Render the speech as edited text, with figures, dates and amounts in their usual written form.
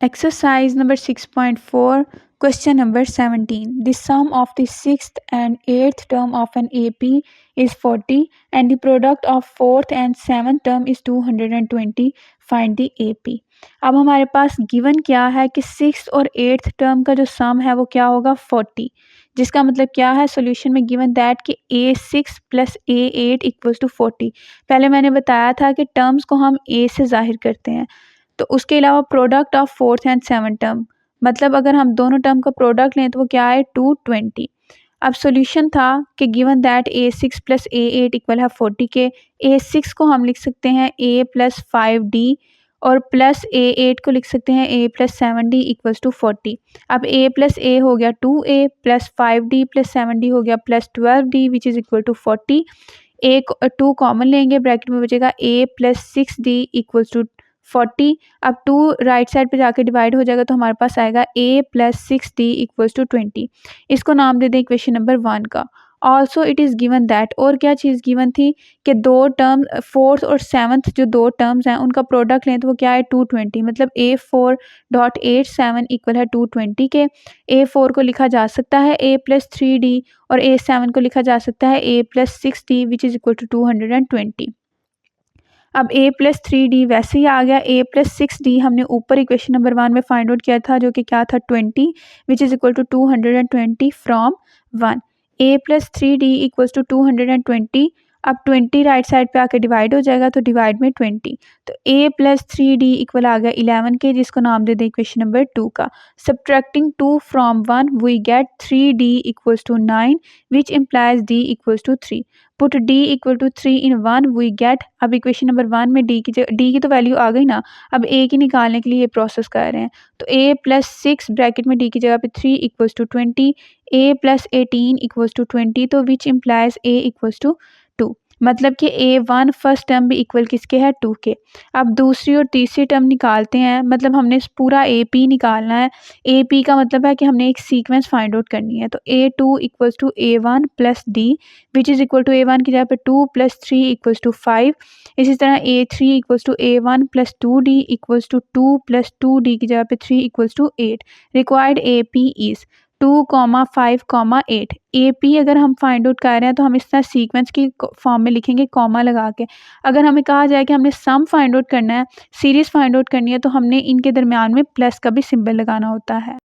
Exercise number 6.4, question number 17. The sum of the sixth and eighth term of an AP is 40 and the product of fourth and seventh term is 220. Find the AP. अब हमारे पास given क्या है कि six और eighth term का जो सम है वो क्या होगा 40, जिसका मतलब क्या है सोल्यूशन में गिवन दैट कि A6 plus A8 equals to 40। पहले मैंने बताया था कि टर्म्स को हम A से जाहिर करते हैं, तो उसके अलावा product of fourth and seven term, मतलब अगर हम दोनों टर्म का प्रोडक्ट लें तो वो क्या है 220। अब सॉल्यूशन था कि given that A6 plus A8 equal है 40 के, A6 को हम लिख सकते हैं A प्लस 5D और प्लस A8 को लिख सकते हैं A plus 7D equals to 40। अब A प्लस A हो गया 2A plus 5D plus 7D हो गया plus 12D which is equal to 40। एक 2 कॉमन लेंगे, ब्रैकेट में बचेगा A plus 6D equals to 40। अब 2 राइट साइड पे जाके डिवाइड हो जाएगा तो हमारे पास आएगा A plus 6D equals to 20। इसको नाम दे दें इक्वेशन नंबर 1 का। Also it is given that, और क्या चीज़ गिवन थी कि दो टर्म फोर्थ और सेवन्थ जो दो टर्म्स हैं उनका प्रोडक्ट लें तो वो क्या है 220, मतलब A4.87 इक्वल है 220 के। A4 को लिखा जा सकता है A प्लस 3D और A7 को लिखा जा सकता है A plus 6D which is equal to 220। अब A प्लस 3D वैसे ही आ गया, A प्लस 6D हमने ऊपर इक्वेशन नंबर 1 में फाइंड आउट किया था जो कि क्या था 20 which is equal to 220 from 1। A plus 3D equals to 220। अब 20 राइट साइड पे आके डिवाइड हो जाएगा तो डिवाइड में 20, तो A प्लस 3D इक्वल आ गया 11 के, जिसको नाम दे दें इक्वेशन नंबर 2 का। Subtracting 2 from 1 we get 3D equals to 9 which implies D equals to 3। Put D equal to 3 in 1 we get, अब इक्वेशन नंबर 1 में D की तो वैल्यू आ गई ना, अब A की निकालने के लिए ये प्रोसेस कर रहे हैं। तो A प्लस 6 ब्रैकेट में D की जगह पे 3 equals to 20, A plus 18 equals to 20, तो which implies A equals to 2, मतलब कि A1 फर्स्ट टर्म भी इक्वल किसके है 2 के। अब दूसरी और तीसरी टर्म निकालते हैं, मतलब हमने पूरा AP निकालना है। AP का मतलब है कि हमने एक सीक्वेंस फाइंड आउट करनी है, तो A2 equals to A1 plus D which is equal to A1 की जगह पे 2 प्लस 3 इक्वल्स टू 5। इसी तरह A3 equals to A1 plus 2D equals to 2 plus 2D की जगह पे 3 equals to 8। Required AP is 2, 5, 8। AP अगर हम फाइंड आउट कर रहे हैं तो हम इस तरह सीक्वेंस की फॉर्म में लिखेंगे कॉमा लगा के। अगर हमें कहा जाए कि हमने सम फाइंड आउट करना है, सीरीज़ फाइंड आउट करनी है, तो हमने इनके दरमियान में प्लस का भी सिंबल लगाना होता है।